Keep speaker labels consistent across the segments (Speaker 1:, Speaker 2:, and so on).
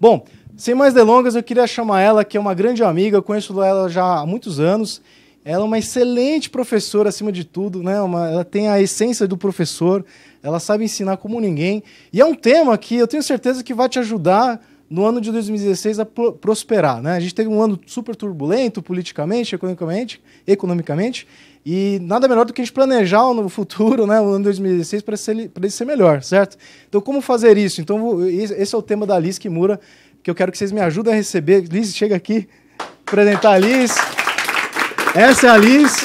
Speaker 1: Bom, sem mais delongas, eu queria chamar ela, que é uma grande amiga, eu conheço ela já há muitos anos. Ela é uma excelente professora, acima de tudo, né? Ela tem a essência do professor, ela sabe ensinar como ninguém. E é um tema que eu tenho certeza que vai te ajudar no ano de 2016 a prosperar, né? A gente teve um ano super turbulento, politicamente, economicamente, e nada melhor do que a gente planejar no futuro, né, o ano de 2016, para ele ser melhor, certo? Então, como fazer isso? Então, esse é o tema da Liz Kimura, que eu quero que vocês me ajudem a receber. Liz, chega aqui, apresentar a Liz. Essa é a Liz.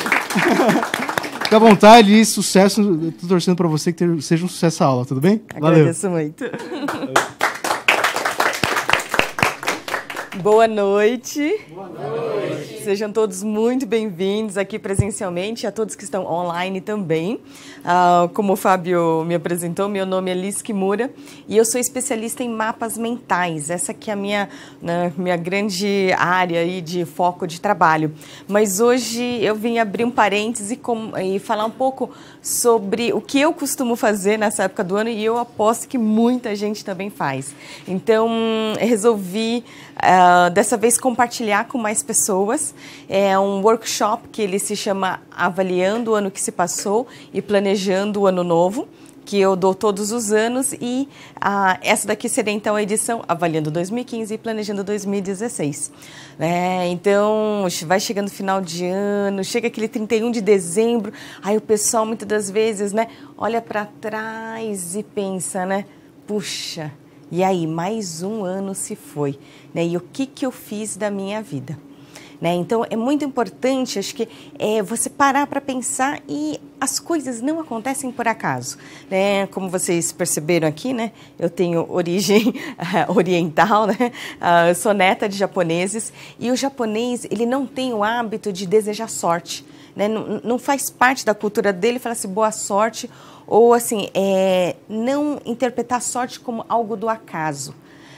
Speaker 1: Fica à vontade, Liz, sucesso. Eu tô torcendo para você que seja um sucesso a aula, tudo bem?
Speaker 2: Agradeço muito. Boa noite. Boa noite. Sejam todos muito bem-vindos aqui presencialmente, a todos que estão online também. Como o Fábio me apresentou, meu nome é Liz Kimura e eu sou especialista em mapas mentais. Essa aqui é a minha grande área aí de foco de trabalho. Mas hoje eu vim abrir um parêntese e falar um pouco sobre o que eu costumo fazer nessa época do ano e eu aposto que muita gente também faz. Então, resolvi dessa vez compartilhar com mais pessoas. É um workshop que ele se chama Avaliando o Ano que se Passou e Planejando o Ano Novo, que eu dou todos os anos, e essa daqui seria então a edição Avaliando 2015 e Planejando 2016. Então, vai chegando o final de ano, chega aquele 31 de dezembro, aí o pessoal muitas das vezes, né, olha para trás e pensa, né, puxa, e aí, mais um ano se foi, né, e o que eu fiz da minha vida? Então, é muito importante, acho que, você parar para pensar e as coisas não acontecem por acaso. Né? Como vocês perceberam aqui, né? Eu tenho origem oriental, né? Eu sou neta de japoneses e o japonês ele não tem o hábito de desejar sorte. Né? Não faz parte da cultura dele falar assim, boa sorte, ou assim, não interpretar a sorte como algo do acaso.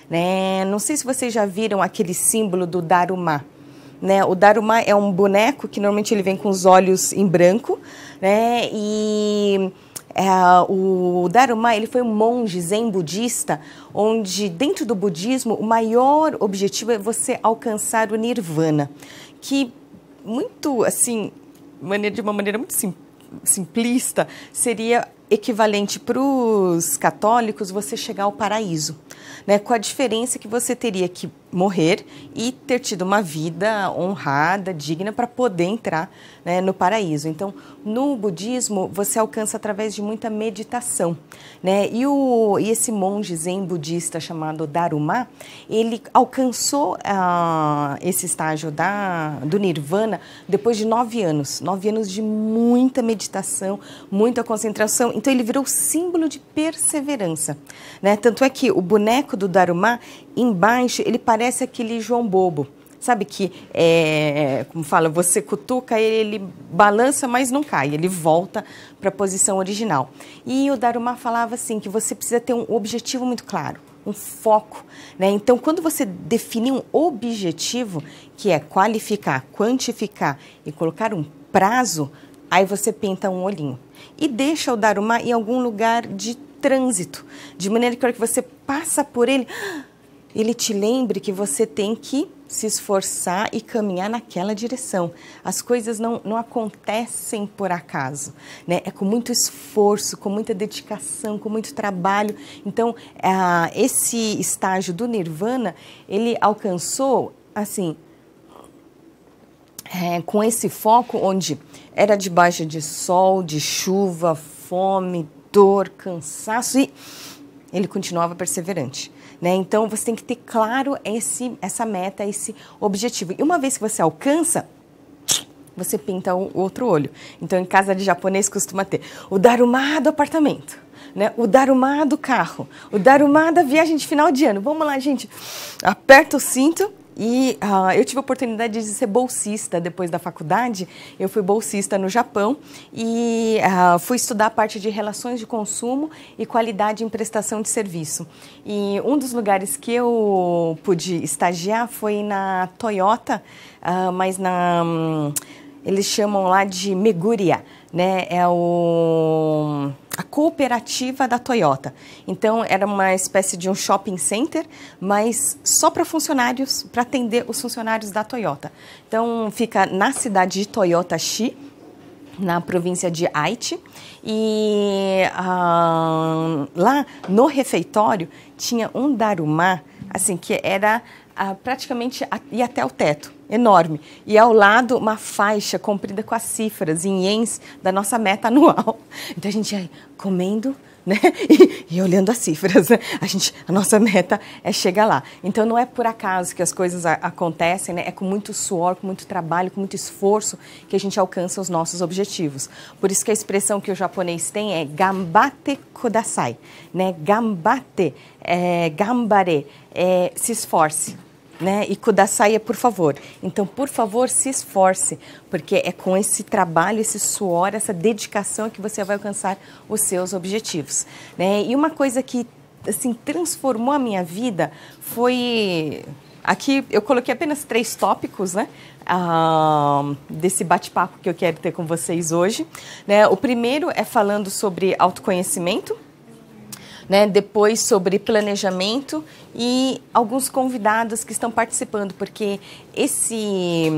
Speaker 2: Né? Não sei se vocês já viram aquele símbolo do Daruma. Né? O Daruma é um boneco que normalmente ele vem com os olhos em branco, né? E o Daruma ele foi um monge zen budista, onde dentro do budismo o maior objetivo é você alcançar o nirvana, que muito assim, de uma maneira muito simplista, seria equivalente para os católicos você chegar ao paraíso, né? Com a diferença que você teria que morrer e ter tido uma vida honrada, digna, para poder entrar, né, no paraíso. Então, no budismo, você alcança através de muita meditação. Né? E esse monge zen budista chamado Daruma, ele alcançou esse estágio do nirvana depois de 9 anos. 9 anos de muita meditação, muita concentração. Então, ele virou símbolo de perseverança. Né? Tanto é que o boneco do Daruma, embaixo, ele parece aquele João Bobo. Sabe que, como fala, você cutuca ele balança, mas não cai, ele volta para a posição original. E o Daruma falava assim, que você precisa ter um objetivo muito claro, um foco. Né? Então, quando você definir um objetivo, que é qualificar, quantificar e colocar um prazo, aí você pinta um olhinho. E deixa o Daruma em algum lugar de trânsito, de maneira que a hora que você passa por ele, ele te lembre que você tem que se esforçar e caminhar naquela direção. As coisas não acontecem por acaso, né? É com muito esforço, com muita dedicação, com muito trabalho. Então, esse estágio do nirvana, ele alcançou, assim, com esse foco onde era debaixo de sol, de chuva, fome, dor, cansaço, e ele continuava perseverante. Né? Então, você tem que ter claro essa meta, esse objetivo. E uma vez que você alcança, você pinta o outro olho. Então, em casa de japonês costuma ter o Daruma do apartamento, né? O Daruma do carro, o Daruma da viagem de final de ano. Vamos lá, gente. Aperta o cinto. E eu tive a oportunidade de ser bolsista depois da faculdade. Eu fui bolsista no Japão e fui estudar a parte de relações de consumo e qualidade em prestação de serviço. E um dos lugares que eu pude estagiar foi na Toyota, mas eles chamam lá de Meguriya, né? a cooperativa da Toyota. Então, era uma espécie de um shopping center, mas só para funcionários, para atender os funcionários da Toyota. Então, fica na cidade de Toyotachi, na província de Aichi, e lá no refeitório tinha um darumá, assim, que era praticamente ia até o teto, enorme, e ao lado uma faixa comprida com as cifras em ienes da nossa meta anual. Então a gente ia comendo, né, e olhando as cifras, né? A nossa meta é chegar lá. Então não é por acaso que as coisas acontecem, né? É com muito suor, com muito trabalho, com muito esforço que a gente alcança os nossos objetivos. Por isso que a expressão que o japonês tem é gambate kudasai, né? Gambate, gambare, se esforce. Né? E kudasai é por favor. Então, por favor, se esforce, porque é com esse trabalho, esse suor, essa dedicação que você vai alcançar os seus objetivos. Né? E uma coisa que assim, transformou a minha vida foi... Aqui eu coloquei apenas 3 tópicos, né? Desse bate-papo que eu quero ter com vocês hoje. Né? O primeiro é falando sobre autoconhecimento. Né, depois sobre planejamento e alguns convidados que estão participando, porque esse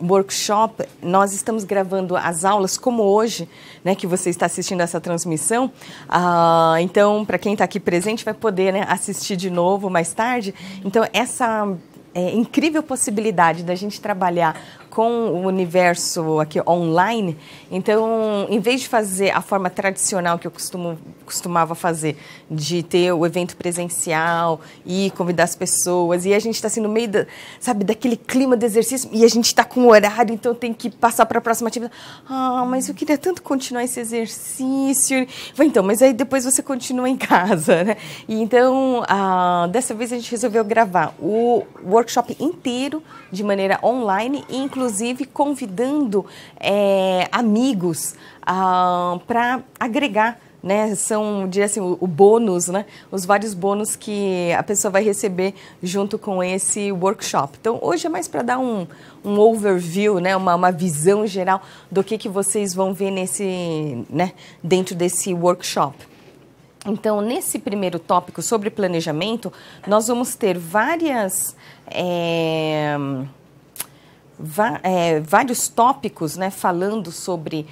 Speaker 2: workshop, nós estamos gravando as aulas como hoje, né, que você está assistindo essa transmissão, então para quem está aqui presente vai poder, né, assistir de novo mais tarde. Então essa incrível possibilidade da gente trabalhar com o universo aqui online. Então, em vez de fazer a forma tradicional que eu costumava fazer, de ter o evento presencial e convidar as pessoas, e a gente está assim no meio daquele clima de exercício, e a gente está com horário, então tem que passar para a próxima atividade. Mas eu queria tanto continuar esse exercício. Então, mas aí depois você continua em casa, né? E então, dessa vez a gente resolveu gravar o workshop inteiro de maneira online, e inclusive convidando amigos para agregar, né? São, diria assim, o bônus, né? Os vários bônus que a pessoa vai receber junto com esse workshop. Então, hoje é mais para dar um overview, né? Uma visão geral do que vocês vão ver né? Dentro desse workshop. Então, nesse primeiro tópico sobre planejamento, nós vamos ter vários tópicos, né, falando sobre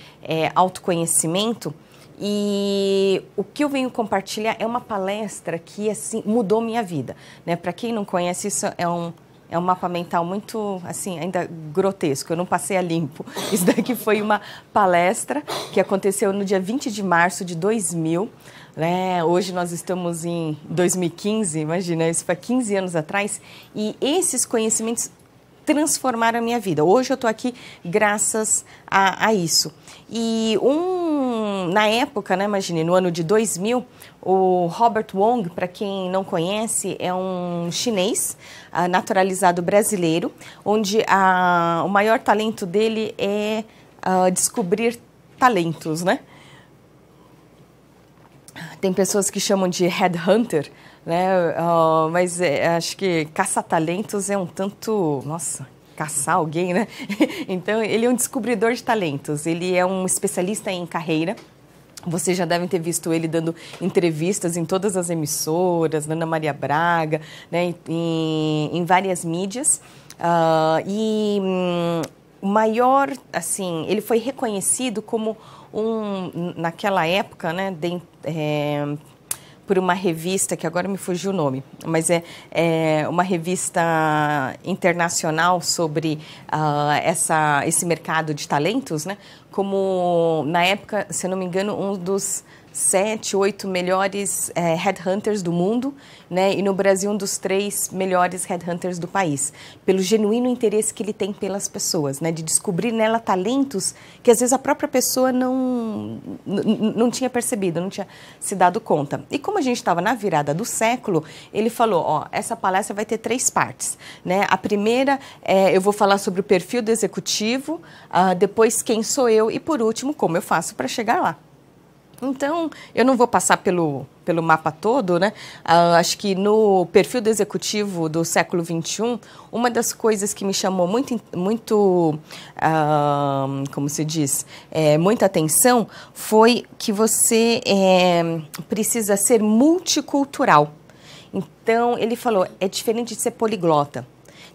Speaker 2: autoconhecimento. E o que eu venho compartilhar é uma palestra que assim mudou minha vida, né? Para quem não conhece, isso é um mapa mental muito, assim, ainda grotesco, eu não passei a limpo. Isso daqui foi uma palestra que aconteceu no dia 20 de março de 2000, né? Hoje nós estamos em 2015, imagina, isso foi 15 anos atrás, e esses conhecimentos transformaram a minha vida. Hoje eu estou aqui graças a isso. E na época, né, imagine, no ano de 2000, o Robert Wong, para quem não conhece, é um chinês naturalizado brasileiro, onde o maior talento dele é descobrir talentos, né? Tem pessoas que chamam de headhunter, né? Mas acho que caça-talentos é um tanto... Nossa, caçar alguém, né? Então, ele é um descobridor de talentos. Ele é um especialista em carreira. Vocês já devem ter visto ele dando entrevistas em todas as emissoras, na Ana Maria Braga, né? Em várias mídias. O maior, assim, ele foi reconhecido como naquela época, né, por uma revista, que agora me fugiu o nome, mas é uma revista internacional sobre esse mercado de talentos, né, como, na época, se eu não me engano, um dos 7, 8 melhores headhunters do mundo, né? E no Brasil um dos 3 melhores headhunters do país, pelo genuíno interesse que ele tem pelas pessoas, né? De descobrir nela talentos que às vezes a própria pessoa não tinha percebido, não tinha se dado conta. E como a gente estava na virada do século, ele falou, essa palestra vai ter 3 partes, né? A primeira, eu vou falar sobre o perfil do executivo, depois quem sou eu e por último, como eu faço para chegar lá. Então, eu não vou passar pelo mapa todo, né? Acho que no perfil do executivo do século XXI, uma das coisas que me chamou como se diz, muita atenção, foi que você precisa ser multicultural. Então, ele falou, é diferente de ser poliglota.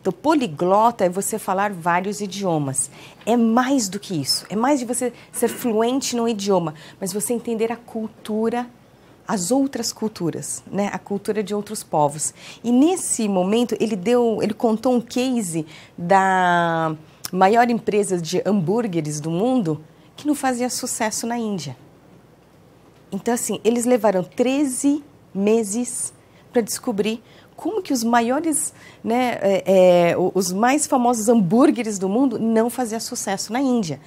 Speaker 2: Então, poliglota é você falar vários idiomas. É mais do que isso. É mais de você ser fluente no idioma, mas você entender a cultura, as outras culturas, né? A cultura de outros povos. E nesse momento, ele contou um case da maior empresa de hambúrgueres do mundo que não fazia sucesso na Índia. Então, assim, eles levaram 13 meses para descobrir como que os maiores, né, os mais famosos hambúrgueres do mundo não faziam sucesso na Índia.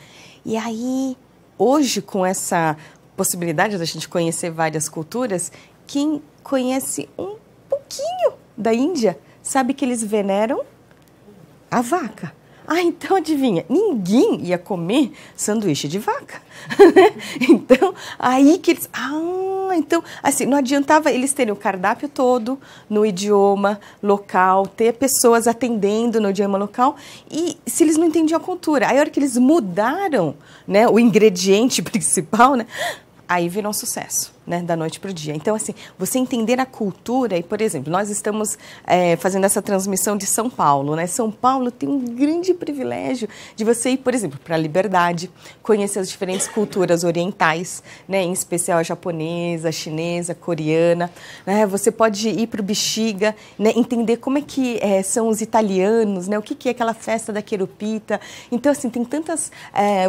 Speaker 2: E aí, hoje, com essa possibilidade da gente conhecer várias culturas, quem conhece um pouquinho da Índia sabe que eles veneram a vaca. Ah, então adivinha, ninguém ia comer sanduíche de vaca. Então, aí que eles... então, assim, não adiantava eles terem o cardápio todo no idioma local, ter pessoas atendendo no idioma local, e se eles não entendiam a cultura. Aí, a hora que eles mudaram, né, o ingrediente principal, né, aí virou um sucesso, né, da noite para o dia. Então, assim, você entender a cultura, e, por exemplo, nós estamos fazendo essa transmissão de São Paulo, né? São Paulo tem um grande privilégio de você ir, por exemplo, para a Liberdade, conhecer as diferentes culturas orientais, né, em especial a japonesa, a chinesa, a coreana, né? Você pode ir para o Bexiga, né, entender como é que são os italianos, né, o que é aquela festa da Querupita. Então, assim, tem tantas...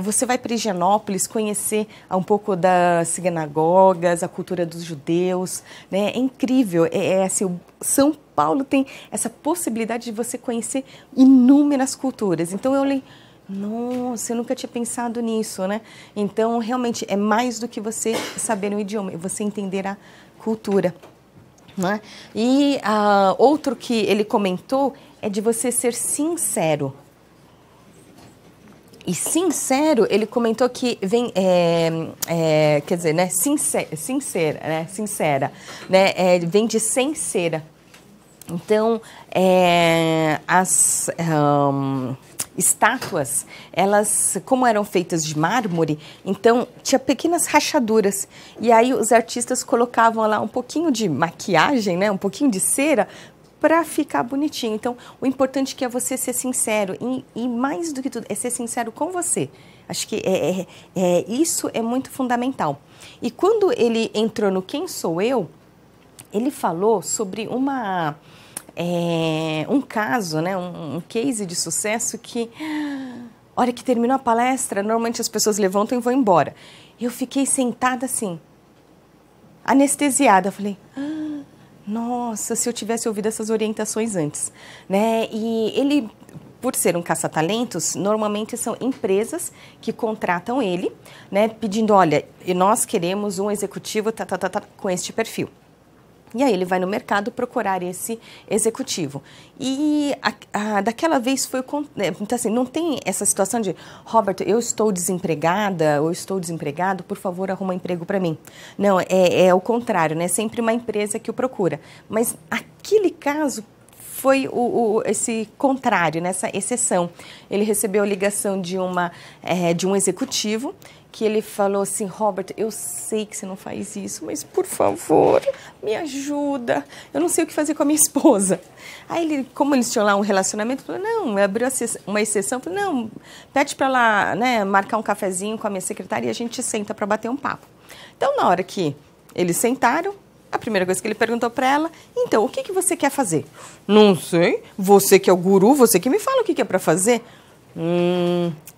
Speaker 2: você vai para Higienópolis conhecer um pouco das sinagogas, a cultura dos judeus, né? É incrível, assim, o São Paulo tem essa possibilidade de você conhecer inúmeras culturas. Então eu olhei, nossa, eu nunca tinha pensado nisso, né? Então realmente é mais do que você saber um idioma, é você entender a cultura, né? E outro que ele comentou é de você ser sincero. E sincero, ele comentou que vem, quer dizer, né, sincera, né, vem de sincera. Então, as estátuas, elas, como eram feitas de mármore, então tinha pequenas rachaduras. E aí os artistas colocavam lá um pouquinho de maquiagem, né, um pouquinho de cera, para ficar bonitinho. Então, o importante é você ser sincero e mais do que tudo, é ser sincero com você. Acho que isso é muito fundamental. E quando ele entrou no Quem Sou Eu, ele falou sobre um caso, né, um case de sucesso que, a hora que terminou a palestra, normalmente as pessoas levantam e vão embora. Eu fiquei sentada assim, anestesiada. Falei, nossa, se eu tivesse ouvido essas orientações antes, né? E ele, por ser um caça-talentos, normalmente são empresas que contratam ele, né? Pedindo, olha, nós queremos um executivo com este perfil. E aí ele vai no mercado procurar esse executivo. E daquela vez foi... Então, assim, não tem essa situação de, Roberto, eu estou desempregada ou estou desempregado, por favor, arruma um emprego para mim. Não, é o contrário, né? É sempre uma empresa que o procura. Mas aquele caso foi esse contrário, né? Essa exceção. Ele recebeu a ligação de um executivo que ele falou assim, Robert, eu sei que você não faz isso, mas por favor, me ajuda. Eu não sei o que fazer com a minha esposa. Aí ele, como eles tinham lá um relacionamento, falou, não, abriu uma exceção, falou, não, pede para lá, né, marcar um cafezinho com a minha secretária e a gente senta para bater um papo. Então, na hora que eles sentaram, a primeira coisa que ele perguntou para ela, então, o que você quer fazer? Não sei, você que é o guru, você que me fala o que é para fazer.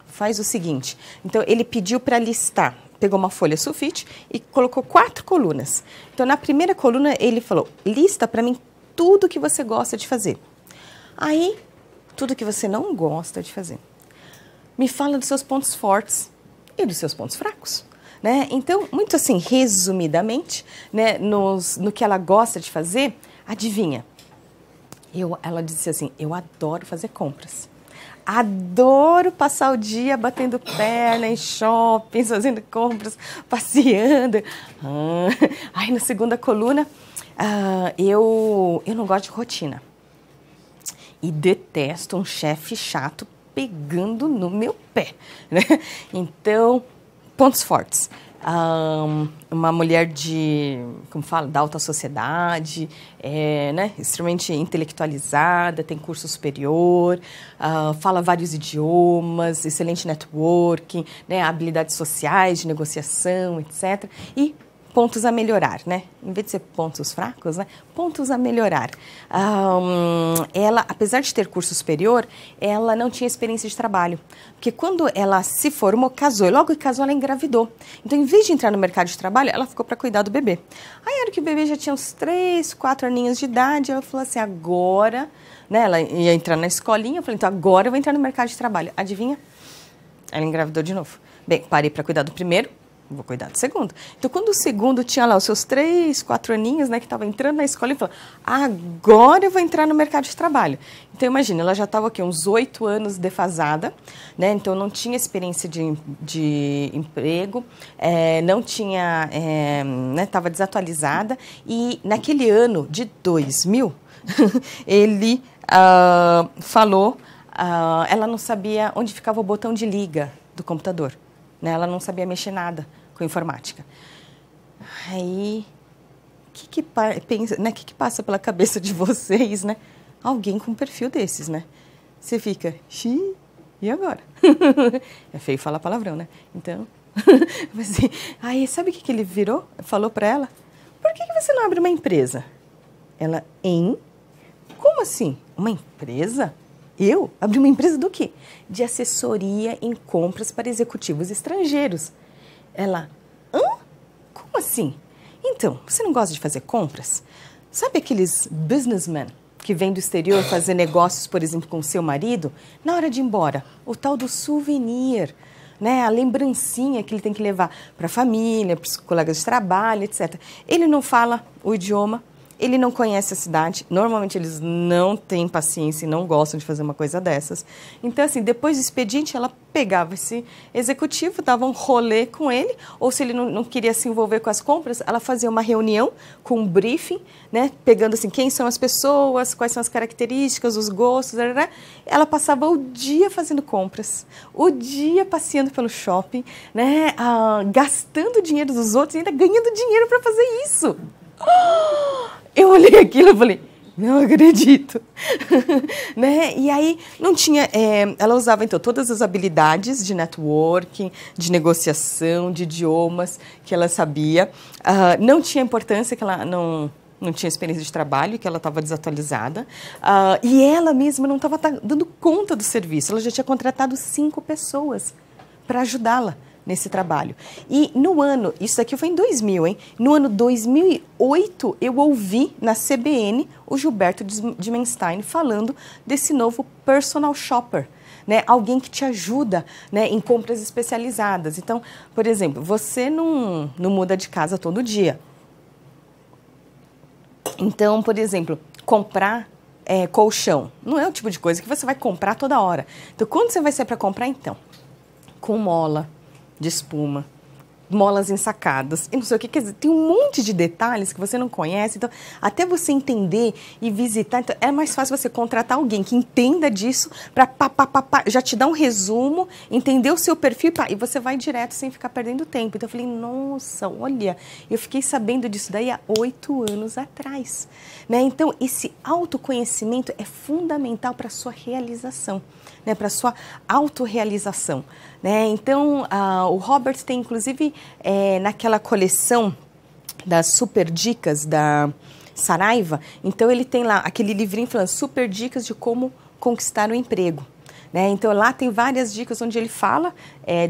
Speaker 2: Faz o seguinte, então ele pediu para listar, pegou uma folha sulfite e colocou 4 colunas. Então na primeira coluna ele falou, lista para mim tudo que você gosta de fazer. Aí, tudo que você não gosta de fazer. Me fala dos seus pontos fortes e dos seus pontos fracos. Né? Então, muito assim, resumidamente, né, no que ela gosta de fazer, adivinha? Ela disse assim, eu adoro fazer compras. Adoro passar o dia batendo perna em shoppings, fazendo compras, passeando. Aí na segunda coluna, eu não gosto de rotina. E detesto um chefe chato pegando no meu pé, né? Então, pontos fortes. Uma mulher da alta sociedade, né, extremamente intelectualizada, tem curso superior, fala vários idiomas, excelente networking, né, habilidades sociais, de negociação, etc. E pontos a melhorar, né? Em vez de ser pontos fracos, né? Pontos a melhorar. Ela, apesar de ter curso superior, ela não tinha experiência de trabalho. Porque quando ela se formou, casou, e logo que casou, ela engravidou. Então, em vez de entrar no mercado de trabalho, ela ficou para cuidar do bebê. Aí, na hora que o bebê já tinha uns 3, 4 aninhos de idade, ela falou assim, agora, né? Ela ia entrar na escolinha, eu falei, então agora eu vou entrar no mercado de trabalho. Adivinha? Ela engravidou de novo. Bem, parei para cuidar do primeiro, vou cuidar do segundo. Então, quando o segundo tinha lá os seus 3, 4 aninhos, né, que estava entrando na escola, ele falou, agora eu vou entrar no mercado de trabalho. Então, imagina, ela já estava aqui uns 8 anos defasada, né, então não tinha experiência de emprego, não tinha, né, estava desatualizada, e naquele ano de 2000, ele falou, ela não sabia onde ficava o botão de liga do computador, né, ela não sabia mexer nada com informática. Aí, o que passa pela cabeça de vocês, né? Alguém com um perfil desses, né? Você fica, xiii, e agora? É feio falar palavrão, né? Então, assim, aí sabe o que ele virou? Falou para ela, por que você não abre uma empresa? Ela, hein? Como assim? Uma empresa? Eu? Abri uma empresa do quê? De assessoria em compras para executivos estrangeiros. Ela, como assim? Então, você não gosta de fazer compras? Sabe aqueles businessmen que vêm do exterior fazer negócios, por exemplo, com o seu marido? Na hora de ir embora, o tal do souvenir, né? A lembrancinha que ele tem que levar para a família, para os colegas de trabalho, etc. Ele não fala o idioma, ele não conhece a cidade, normalmente eles não têm paciência e não gostam de fazer uma coisa dessas. Então, assim, depois do expediente, ela pegava esse executivo, dava um rolê com ele, ou se ele não queria se envolver com as compras, ela fazia uma reunião com um briefing, né, pegando assim, quem são as pessoas, quais são as características, os gostos, ela passava o dia fazendo compras, o dia passeando pelo shopping, né, gastando o dinheiro dos outros e ainda ganhando dinheiro para fazer isso. Eu olhei aquilo e falei, não acredito. Né? E aí, não tinha... ela usava, então, todas as habilidades de networking, de negociação, de idiomas que ela sabia. Não tinha importância que ela não tinha experiência de trabalho, que ela estava desatualizada. E ela mesma não estava dando conta do serviço. Ela já tinha contratado 5 pessoas para ajudá-la nesse trabalho. E no ano, isso aqui foi em 2000, hein? No ano 2008, eu ouvi na CBN o Gilberto Dimenstein falando desse novo personal shopper, né? Alguém que te ajuda, né, em compras especializadas. Então, por exemplo, você não muda de casa todo dia. Então, por exemplo, comprar colchão não é o tipo de coisa que você vai comprar toda hora. Então, quando você vai sair para comprar, então, com mola de espuma, molas ensacadas, e não sei o que, quer dizer, tem um monte de detalhes que você não conhece, então, até você entender e visitar, então, é mais fácil você contratar alguém que entenda disso, para já te dar um resumo, entender o seu perfil, e você vai direto sem ficar perdendo tempo. Então, eu falei, nossa, olha, eu fiquei sabendo disso daí há 8 anos atrás, né? Então, esse autoconhecimento é fundamental para a sua realização, né, para a sua autorrealização, né? Então, o Robert tem, inclusive, naquela coleção das super dicas da Saraiva, então ele tem lá aquele livrinho falando super dicas de como conquistar o emprego. Né? Então, lá tem várias dicas onde ele fala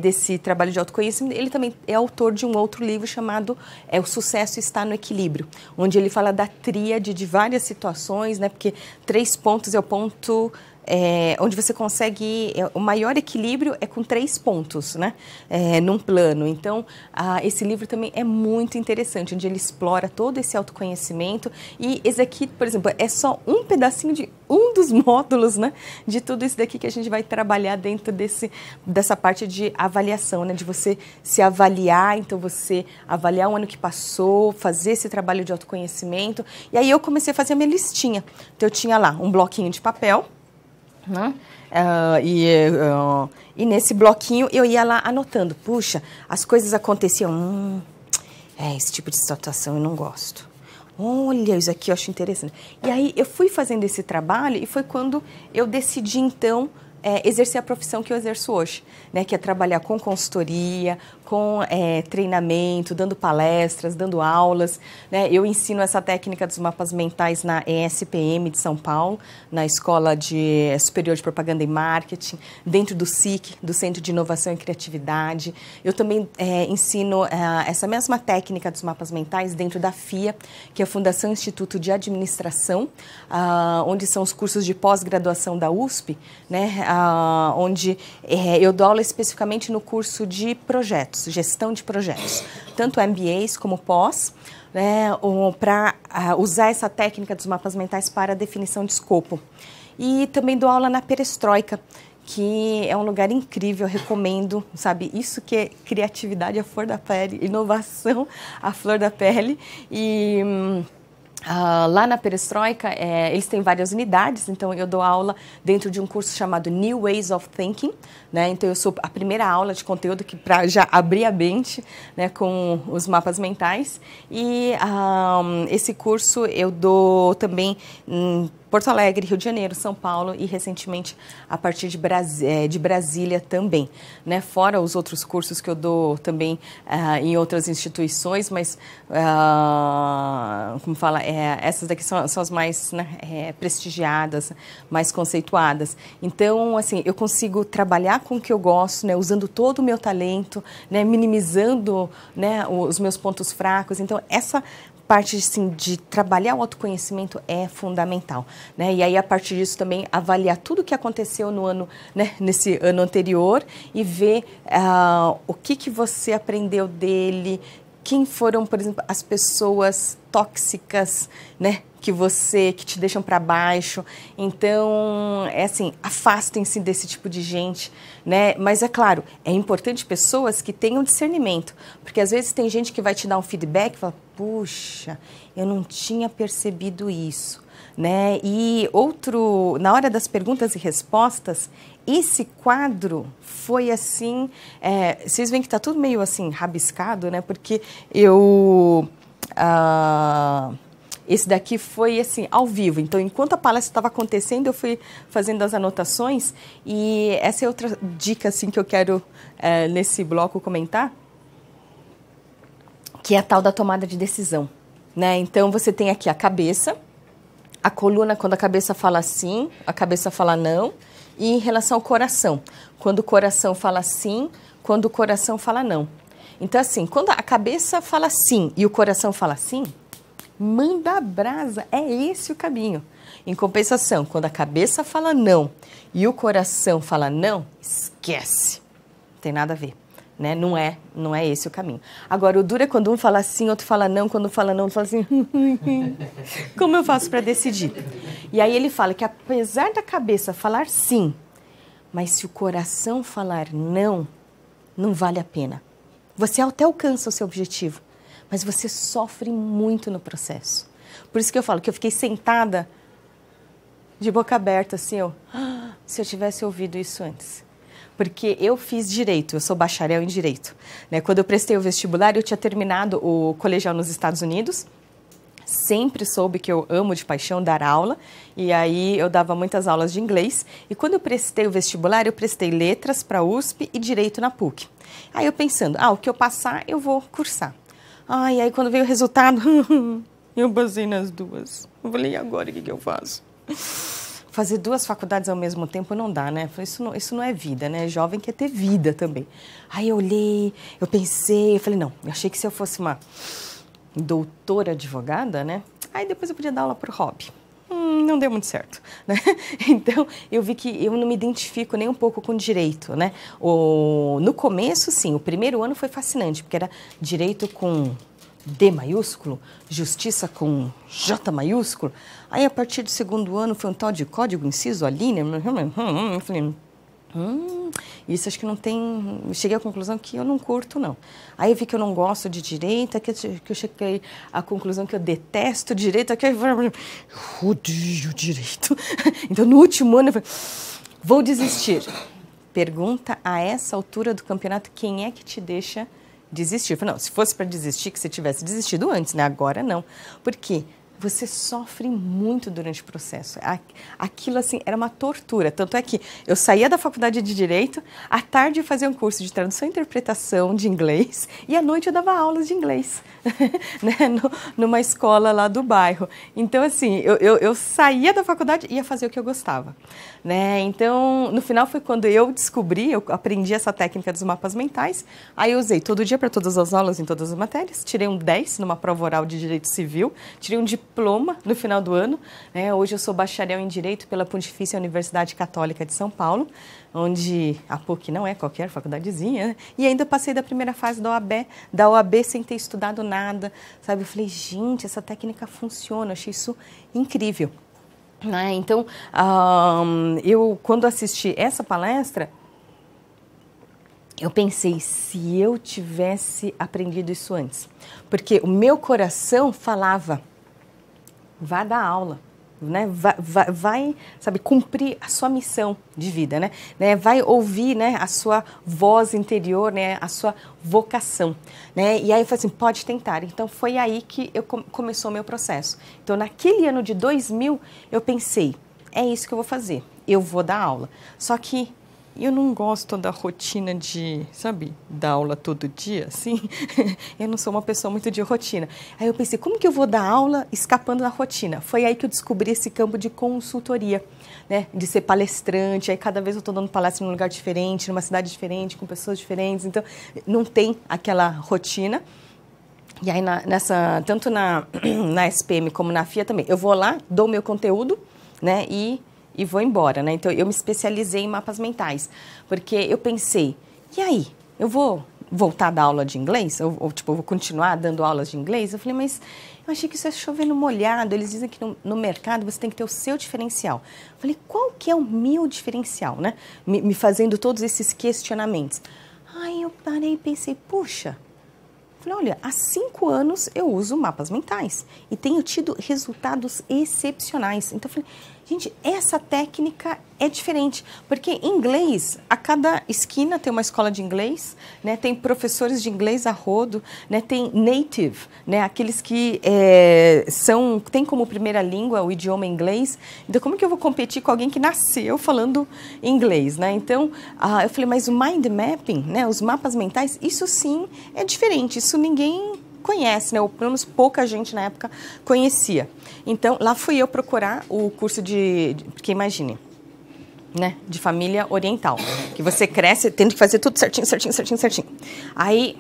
Speaker 2: desse trabalho de autoconhecimento. Ele também é autor de um outro livro chamado O Sucesso Está no Equilíbrio, onde ele fala da tríade de várias situações, né? Porque 3 pontos é o ponto onde você consegue, o maior equilíbrio é com 3 pontos, né? Num plano. Então, esse livro também é muito interessante, onde ele explora todo esse autoconhecimento. E esse aqui, por exemplo, é só um pedacinho de um dos módulos, né? De tudo isso daqui que a gente vai trabalhar dentro dessa parte de avaliação, né? De você se avaliar, então você avaliar o ano que passou, fazer esse trabalho de autoconhecimento. E aí eu comecei a fazer a minha listinha. Então, eu tinha lá um bloquinho de papel, né? E nesse bloquinho eu ia lá anotando. Puxa, as coisas aconteciam. Esse tipo de situação eu não gosto. Olha, isso aqui eu acho interessante. E aí eu fui fazendo esse trabalho e foi quando eu decidi, então, exercer a profissão que eu exerço hoje, né? Que é trabalhar com consultoria, com treinamento, dando palestras, dando aulas, né? Eu ensino essa técnica dos mapas mentais na ESPM de São Paulo, na Escola Superior de Propaganda e Marketing, dentro do SIC, do Centro de Inovação e Criatividade. Eu também ensino essa mesma técnica dos mapas mentais dentro da FIA, que é a Fundação Instituto de Administração, onde são os cursos de pós-graduação da USP, né? Onde eu dou aula especificamente no curso de projetos, gestão de projetos, tanto MBAs como pós, né, para usar essa técnica dos mapas mentais para a definição de escopo. E também dou aula na Perestroika, que é um lugar incrível, eu recomendo, sabe? Isso que é criatividade à flor da pele, inovação à flor da pele. E lá na Perestroika, eles têm várias unidades, então eu dou aula dentro de um curso chamado New Ways of Thinking, né? Então eu sou a primeira aula de conteúdo que para já abrir a mente, né, com os mapas mentais. E esse curso eu dou também em Porto Alegre, Rio de Janeiro, São Paulo e recentemente a partir de Brasília também, né? Fora os outros cursos que eu dou também em outras instituições, mas como fala, essas daqui são as mais, né, prestigiadas, mais conceituadas. Então, assim, eu consigo trabalhar com o que eu gosto, né, usando todo o meu talento, né, minimizando, né, os meus pontos fracos. Então, essa parte, assim, de trabalhar o autoconhecimento é fundamental, né? E aí, a partir disso, também avaliar tudo o que aconteceu no ano, né, nesse ano anterior e ver o que você aprendeu dele, quem foram, por exemplo, as pessoas tóxicas, né, que te deixam para baixo. Então, assim, afastem-se desse tipo de gente, né? Mas, é claro, é importante pessoas que tenham discernimento, porque às vezes tem gente que vai te dar um feedback e fala, puxa, eu não tinha percebido isso, né? E na hora das perguntas e respostas, esse quadro foi assim, vocês veem que está tudo meio assim, rabiscado, né? Porque esse daqui foi assim, ao vivo. Então, enquanto a palestra estava acontecendo, eu fui fazendo as anotações. E essa é outra dica assim, que eu quero, nesse bloco, comentar, que é a tal da tomada de decisão, né? Então, você tem aqui a cabeça, a coluna, quando a cabeça fala sim, a cabeça fala não, e em relação ao coração, quando o coração fala sim, quando o coração fala não. Então, assim, quando a cabeça fala sim e o coração fala sim, manda a brasa, é esse o caminho. Em compensação, quando a cabeça fala não e o coração fala não, esquece, não tem nada a ver, né? Não é esse o caminho. Agora, o duro é quando um fala sim, outro fala não, quando um fala não, outro fala assim, como eu faço para decidir? E aí ele fala que apesar da cabeça falar sim, mas se o coração falar não, não vale a pena. Você até alcança o seu objetivo, mas você sofre muito no processo. Por isso que eu falo que eu fiquei sentada de boca aberta, assim, se eu tivesse ouvido isso antes. Porque eu fiz direito, eu sou bacharel em direito, né? Quando eu prestei o vestibular, eu tinha terminado o colegial nos Estados Unidos, sempre soube que eu amo de paixão dar aula, e aí eu dava muitas aulas de inglês, e quando eu prestei o vestibular, eu prestei letras para a USP e direito na PUC. Aí eu pensando, o que eu passar, eu vou cursar. E aí quando veio o resultado, eu passei nas duas. Eu falei, e agora o que eu faço? Fazer 2 faculdades ao mesmo tempo não dá, né? Isso não é vida, né? Jovem quer ter vida também. Aí eu olhei, eu pensei, eu falei, não, eu achei que se eu fosse uma doutora advogada, né? Aí depois eu podia dar aula pro hobby. não deu muito certo, né? Então, eu vi que eu não me identifico nem um pouco com direito, né? No começo, sim, o primeiro ano foi fascinante, porque era direito com D maiúsculo, justiça com J maiúsculo. Aí, a partir do segundo ano, foi um tal de código, inciso, a linha. Eu falei, isso acho que não tem... Cheguei à conclusão que eu não curto, não. Aí eu vi que eu não gosto de direito, que eu cheguei à conclusão que eu detesto direito, que eu odeio direito. Então, no último ano, eu falei, vou desistir. Pergunta a essa altura do campeonato, quem é que te deixa desistir? Eu falei, não, se fosse para desistir, que você tivesse desistido antes, né? Agora não. Por quê? Você sofre muito durante o processo. Aquilo, assim, era uma tortura. Tanto é que eu saía da faculdade de Direito, à tarde eu fazia um curso de tradução e interpretação de inglês, e à noite eu dava aulas de inglês, né? Numa escola lá do bairro. Então, assim, eu saía da faculdade e ia fazer o que eu gostava, né? Então, no final foi quando eu descobri, eu aprendi essa técnica dos mapas mentais, aí eu usei todo dia para todas as aulas, em todas as matérias, tirei um 10 numa prova oral de Direito Civil, tirei um diploma no final do ano, né? Hoje eu sou bacharel em Direito pela Pontifícia Universidade Católica de São Paulo, onde a PUC não é qualquer faculdadezinha, né? E ainda passei da primeira fase da OAB sem ter estudado nada, sabe? Eu falei, gente, essa técnica funciona, eu achei isso incrível. Então, eu, quando assisti essa palestra, eu pensei, se eu tivesse aprendido isso antes, porque o meu coração falava, vá dar aula, né? Vai, sabe, cumprir a sua missão de vida, né? Vai ouvir, né, a sua voz interior, né, a sua vocação, né? E aí eu falei assim, pode tentar. Então foi aí que começou o meu processo. Então naquele ano de 2000 eu pensei, é isso que eu vou fazer, eu vou dar aula. Só que eu não gosto da rotina de, sabe, dar aula todo dia, assim. Eu não sou uma pessoa muito de rotina. Aí eu pensei, como que eu vou dar aula escapando da rotina? Foi aí que eu descobri esse campo de consultoria, né? De ser palestrante. Aí cada vez eu estou dando palestra num lugar diferente, numa cidade diferente, com pessoas diferentes. Então, não tem aquela rotina. E aí, tanto na SPM como na FIA também, eu vou lá, dou o meu conteúdo, né? E vou embora, né? Então, eu me especializei em mapas mentais, porque eu pensei, e aí? Eu vou voltar a dar aula de inglês? Ou tipo, eu vou continuar dando aulas de inglês? Eu falei, mas eu achei que isso é chover no molhado. Eles dizem que no mercado você tem que ter o seu diferencial. Eu falei, qual que é o meu diferencial, né? Me fazendo todos esses questionamentos. Aí eu parei e pensei, puxa, falei, olha, há 5 anos eu uso mapas mentais e tenho tido resultados excepcionais. Então, eu falei, gente, essa técnica é diferente, porque em inglês, a cada esquina tem uma escola de inglês, né? Tem professores de inglês a rodo, né? Tem native, né? Aqueles que têm como primeira língua o idioma inglês. Então, como que eu vou competir com alguém que nasceu falando inglês, né? Então, eu falei, mas o mind mapping, né? Os mapas mentais, isso sim é diferente, isso ninguém conhece, né? Ou pelo menos pouca gente na época conhecia. Então, lá fui eu procurar o curso porque imagine, né? De família oriental, que você cresce tendo que fazer tudo certinho. Aí,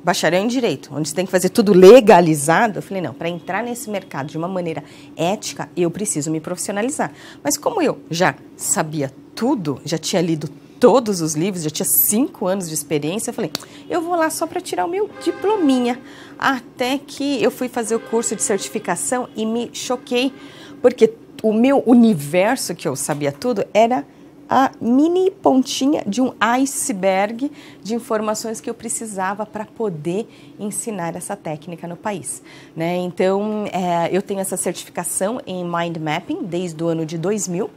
Speaker 2: bacharel em Direito, onde você tem que fazer tudo legalizado, eu falei, não, para entrar nesse mercado de uma maneira ética, eu preciso me profissionalizar. Mas como eu já sabia tudo, já tinha lido todos os livros, já tinha 5 anos de experiência, eu falei, eu vou lá só para tirar o meu diplominha. Até que eu fui fazer o curso de certificação e me choquei, porque o meu universo, que eu sabia tudo, era a mini pontinha de um iceberg de informações que eu precisava para poder ensinar essa técnica no país, né? Então, eu tenho essa certificação em Mind Mapping desde o ano de 2000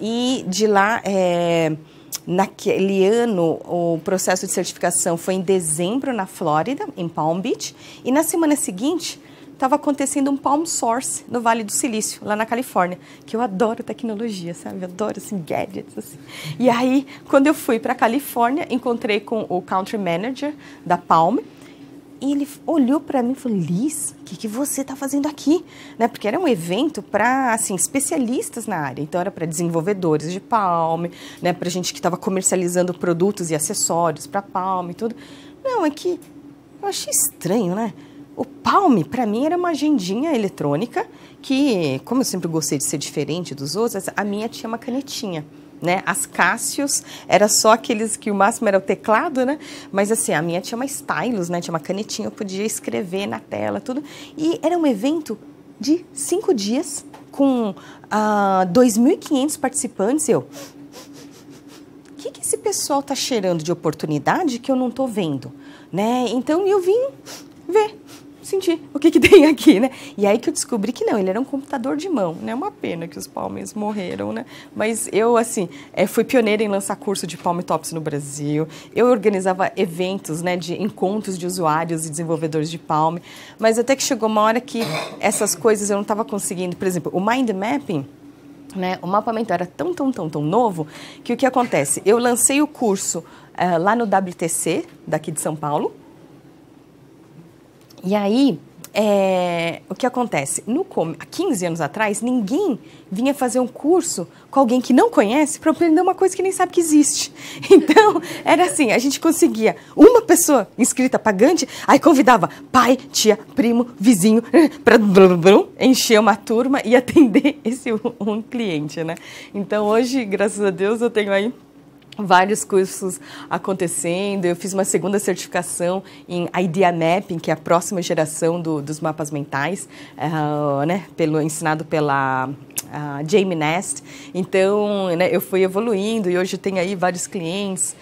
Speaker 2: e de lá... Naquele ano, o processo de certificação foi em dezembro na Flórida, em Palm Beach, e na semana seguinte estava acontecendo um Palm Source no Vale do Silício, lá na Califórnia, que eu adoro tecnologia, sabe? Eu adoro, assim, gadgets, assim. E aí, quando eu fui para a Califórnia, encontrei com o Country Manager da Palm, e ele olhou para mim e falou, Liz, o que você está fazendo aqui? Né? Porque era um evento para, assim, especialistas na área. Então, era para desenvolvedores de Palm, né? Para gente que estava comercializando produtos e acessórios para Palm e tudo. Não, é que eu achei estranho, né? O Palm, para mim, era uma agendinha eletrônica que, como eu sempre gostei de ser diferente dos outros, a minha tinha uma canetinha. Né? As Cássios era só aqueles que o máximo era o teclado, né? Mas assim, a minha tinha uma stylus, né? Tinha uma canetinha, eu podia escrever na tela, tudo. E era um evento de 5 dias com 2.500 participantes. O que esse pessoal tá cheirando de oportunidade que eu não tô vendo, né? Então eu vim ver, sentir o que tem aqui, né? E aí que eu descobri que não, ele era um computador de mão, né? Uma pena que os Palms morreram, né? Mas eu, assim, fui pioneira em lançar curso de Palm Tops no Brasil. Eu organizava eventos, né, de encontros de usuários e desenvolvedores de Palm. Mas até que chegou uma hora que essas coisas eu não estava conseguindo. Por exemplo, o Mind Mapping, né? O mapeamento era tão novo que o que acontece? Eu lancei o curso lá no WTC, daqui de São Paulo. E aí, o que acontece? Há 15 anos atrás, ninguém vinha fazer um curso com alguém que não conhece para aprender uma coisa que nem sabe que existe. Então, era assim, a gente conseguia uma pessoa inscrita pagante, aí convidava pai, tia, primo, vizinho, para encher uma turma e atender esse um cliente, né? Então, hoje, graças a Deus, eu tenho aí vários cursos acontecendo. Eu fiz uma segunda certificação em Idea Mapping, que é a próxima geração dos mapas mentais, né, ensinado pela Jamie Nest. Então, né, eu fui evoluindo e hoje tenho aí vários clientes,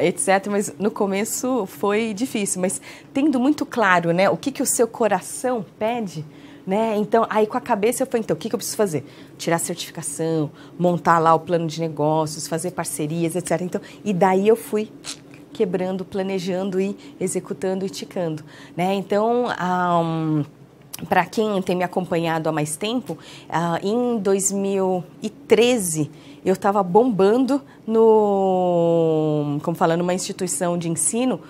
Speaker 2: etc. Mas no começo foi difícil, mas tendo muito claro, né, o que o seu coração pede, né? Então, aí com a cabeça eu falei, então, o que eu preciso fazer? Tirar a certificação, montar lá o plano de negócios, fazer parcerias, etc. Então, e daí eu fui quebrando, planejando e executando e ticando, né? Então, para quem tem me acompanhado há mais tempo, em 2013 eu estava bombando numa instituição de ensino,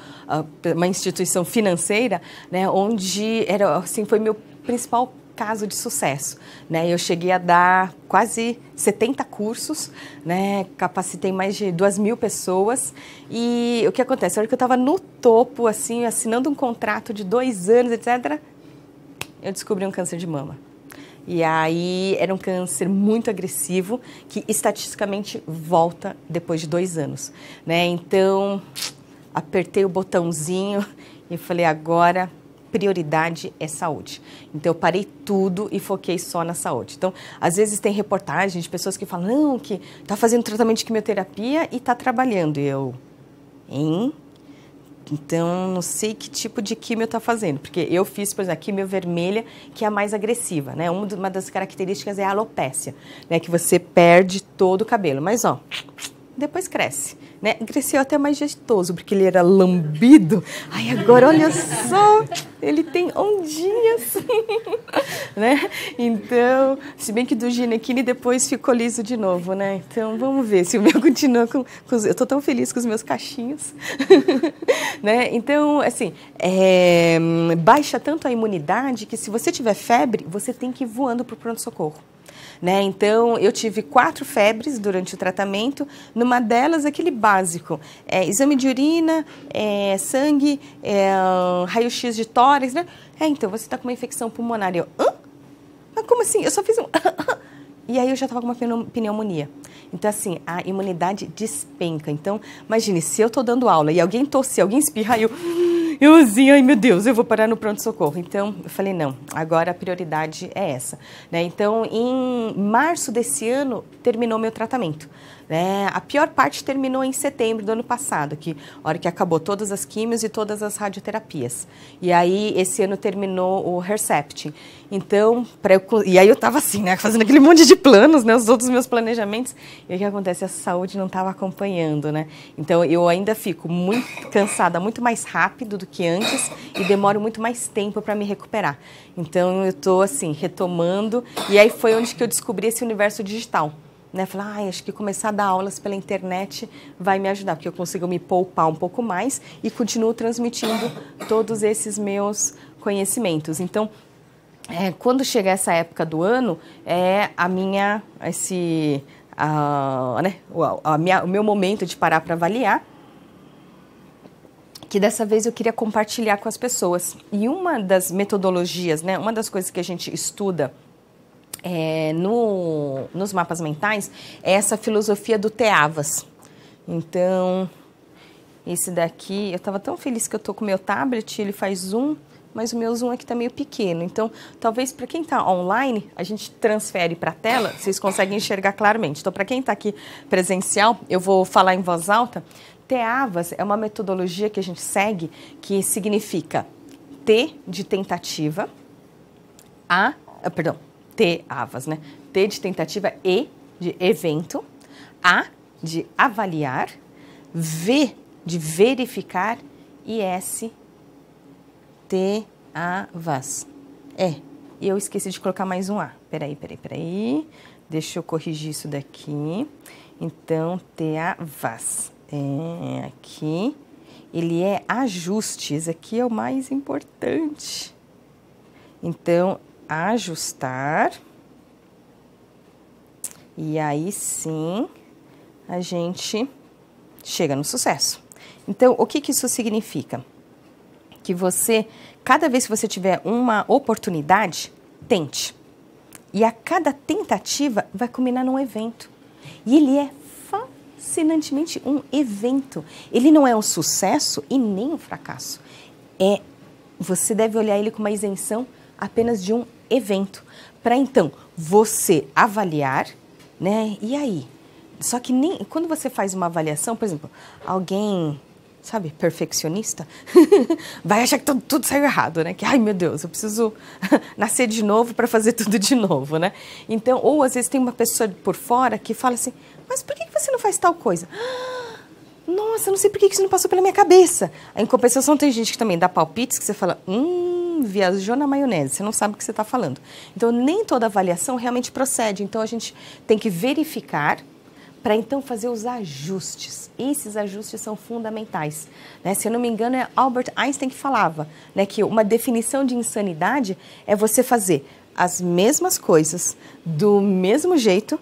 Speaker 2: uma instituição financeira, né, onde foi meu principal caso de sucesso, né? Eu cheguei a dar quase 70 cursos, né? Capacitei mais de 2.000 pessoas e o que acontece? A hora que eu estava no topo, assim, assinando um contrato de 2 anos, etc., eu descobri um câncer de mama. E aí era um câncer muito agressivo que estatisticamente volta depois de 2 anos, né? Então, apertei o botãozinho e falei, agora prioridade é saúde. Então, eu parei tudo e foquei só na saúde. Então, às vezes tem reportagens de pessoas que falam, não, que está fazendo tratamento de quimioterapia e está trabalhando. E eu, então, não sei que tipo de quimio está fazendo, porque eu fiz, por exemplo, a quimio vermelha, que é a mais agressiva, né? Uma das características é a alopécia, né? Que você perde todo o cabelo, mas, ó, depois cresce, né? Cresceu até mais jeitoso, porque ele era lambido. Ai, agora, olha só, ele tem ondinhas, né? Então, se bem que do ginequine depois ficou liso de novo, né? Então, vamos ver se o meu continua com eu tô tão feliz com os meus cachinhos, né? Então, assim, baixa tanto a imunidade que se você tiver febre, você tem que ir voando para o pronto-socorro. Né? Então, eu tive 4 febres durante o tratamento, numa delas aquele básico, exame de urina, sangue, raio-x de tórax, né? Então, você está com uma infecção pulmonar. Eu, mas como assim? Eu só fiz um... E aí eu já estava com uma pneumonia. Então, assim, a imunidade despenca. Então, imagine, se eu estou dando aula e alguém tosse, alguém espirra, eu assim, ai meu Deus, eu vou parar no pronto-socorro. Então, eu falei, não, agora a prioridade é essa, né? Então, em março desse ano, terminou meu tratamento, né? A pior parte terminou em setembro do ano passado, a hora que acabou todas as químios e todas as radioterapias. E aí, esse ano terminou o Herceptin. Então, e aí eu estava assim, né, fazendo aquele monte de planos, né, os outros meus planejamentos, e o que acontece? A saúde não estava acompanhando, né? Então, eu ainda fico muito cansada, muito mais rápido do que antes e demoro muito mais tempo para me recuperar. Então, eu estou, assim, retomando, e aí foi onde que eu descobri esse universo digital. Né? Falei, acho que começar a dar aulas pela internet vai me ajudar, porque eu consigo me poupar um pouco mais e continuo transmitindo todos esses meus conhecimentos. Então, quando chegar essa época do ano, o meu momento de parar para avaliar. que dessa vez eu queria compartilhar com as pessoas. E uma das metodologias, né, uma das coisas que a gente estuda nos mapas mentais é essa filosofia do Teavas. Então, esse daqui, eu estava tão feliz que eu estou com o meu tablet, ele faz zoom, mas o meu zoom aqui está meio pequeno. Então, talvez para quem está online, a gente transfere para a tela, vocês conseguem enxergar claramente. Então, para quem está aqui presencial, eu vou falar em voz alta. Teavas é uma metodologia que a gente segue que significa T de tentativa, Teavas, né? T de tentativa, E de evento, A de avaliar, V de verificar e S, Teavas. E eu esqueci de colocar mais um A. Peraí. Deixa eu corrigir isso daqui. Então, Teavas. Aqui, ele é ajustes, aqui é o mais importante. Então, ajustar, e aí sim, a gente chega no sucesso. Então, o que isso significa? Que você, cada vez que você tiver uma oportunidade, tente. E a cada tentativa vai culminar num evento. E ele é fascinantemente um evento. Ele não é um sucesso e nem um fracasso. Você deve olhar ele com uma isenção apenas de um evento. Para então você avaliar, né? E aí? Só que nem quando você faz uma avaliação, por exemplo, alguém, sabe, perfeccionista, vai achar que tudo saiu errado, né? Que, ai meu Deus, eu preciso nascer de novo para fazer tudo de novo, né? Então, ou às vezes tem uma pessoa por fora que fala assim, mas por que você não faz tal coisa? Nossa, eu não sei por que isso não passou pela minha cabeça. Em compensação, tem gente que também dá palpites que você fala, viajou na maionese, você não sabe o que você está falando. Então, nem toda avaliação realmente procede. Então, a gente tem que verificar para então fazer os ajustes. Esses ajustes são fundamentais, né? Se eu não me engano, é Albert Einstein que falava, né, que uma definição de insanidade é você fazer as mesmas coisas do mesmo jeito,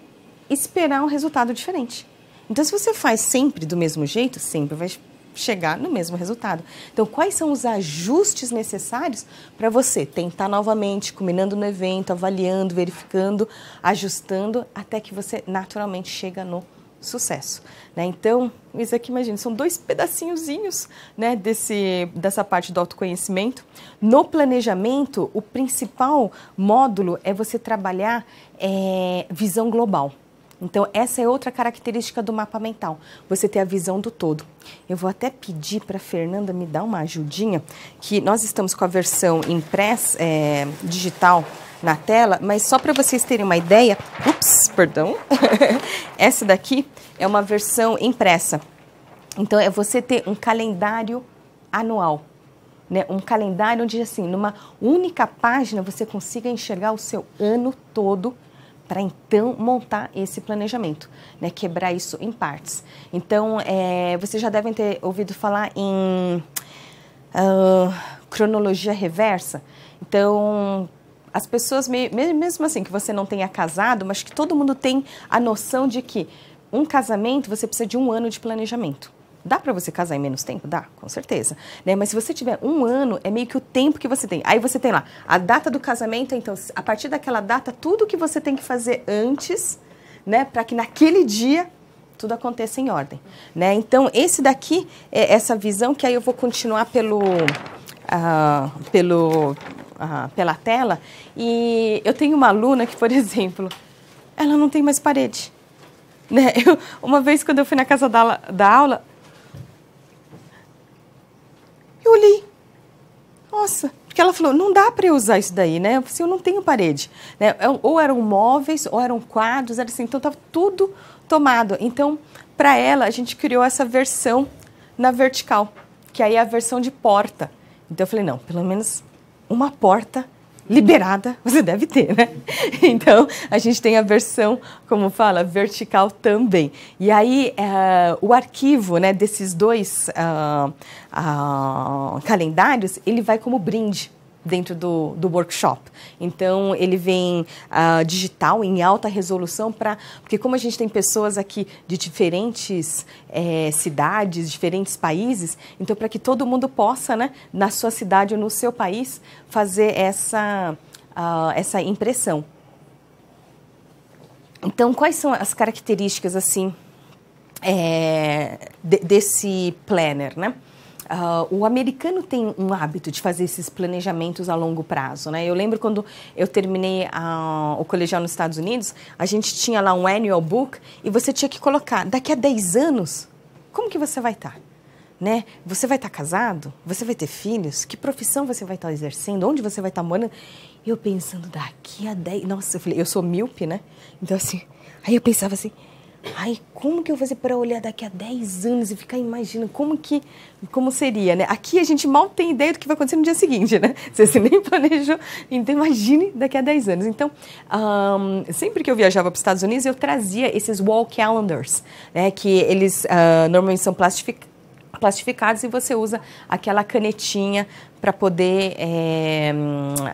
Speaker 2: esperar um resultado diferente. Então, se você faz sempre do mesmo jeito, sempre vai chegar no mesmo resultado. Então, quais são os ajustes necessários para você tentar novamente, culminando no evento, avaliando, verificando, ajustando, até que você naturalmente chega no sucesso, né? Então, isso aqui, imagina, são 2 pedacinhozinhos, né, dessa parte do autoconhecimento. No planejamento, o principal módulo é você trabalhar visão global. Então, essa é outra característica do mapa mental, você ter a visão do todo. Eu vou até pedir para a Fernanda me dar uma ajudinha, que nós estamos com a versão impressa, digital, na tela, mas só para vocês terem uma ideia, essa daqui é uma versão impressa. Então, é você ter um calendário anual, né? Um calendário onde, assim, numa única página, você consiga enxergar o seu ano todo, para então montar esse planejamento, né? Quebrar isso em partes. Então, vocês já devem ter ouvido falar em cronologia reversa. Então, as pessoas, mesmo assim que você não tenha casado, mas que todo mundo tem a noção de que um casamento você precisa de 1 ano de planejamento. Dá para você casar em menos tempo? Dá, com certeza, né? Mas se você tiver 1 ano, é meio que o tempo que você tem. Aí você tem lá a data do casamento, então, a partir daquela data, tudo que você tem que fazer antes, né? Para que naquele dia tudo aconteça em ordem, né? Então, esse daqui é essa visão que aí eu vou continuar pela tela. E eu tenho uma aluna que, por exemplo, ela não tem mais parede, né? Uma vez, quando eu fui na casa da aula, eu olhei, nossa, porque ela falou, não dá para eu usar isso daí, né? Eu falei assim, eu não tenho parede, né? Ou eram móveis, ou eram quadros, era assim, então estava tudo tomado. Então, para ela, a gente criou essa versão na vertical, que aí é a versão de porta. Então, eu falei, não, pelo menos uma porta liberada você deve ter, né? Então, a gente tem a versão, como fala, vertical também. E aí, o arquivo, né, desses 2 calendários, ele vai como brinde. dentro do workshop. Então, ele vem digital, em alta resolução, porque como a gente tem pessoas aqui de diferentes cidades, diferentes países, então para que todo mundo possa, né, na sua cidade ou no seu país, fazer essa impressão. Então, quais são as características, assim, desse planner, né? O americano tem um hábito de fazer esses planejamentos a longo prazo, né? Eu lembro quando eu terminei o colegial nos Estados Unidos, a gente tinha lá um annual book e você tinha que colocar, daqui a 10 anos, como que você vai estar? Né? Você vai estar casado? Você vai ter filhos? Que profissão você vai estar exercendo? Onde você vai estar morando? E eu pensando, daqui a 10... Nossa, eu falei, eu sou míope, né? Então, assim, aí eu pensava assim, ai, como que eu vou fazer para olhar daqui a 10 anos e ficar imaginando como seria, né? Aqui a gente mal tem ideia do que vai acontecer no dia seguinte, né? Você nem planejou, então imagine daqui a 10 anos. Então, sempre que eu viajava para os Estados Unidos, eu trazia esses wall calendars, né? Que eles normalmente são plastificados e você usa aquela canetinha para poder,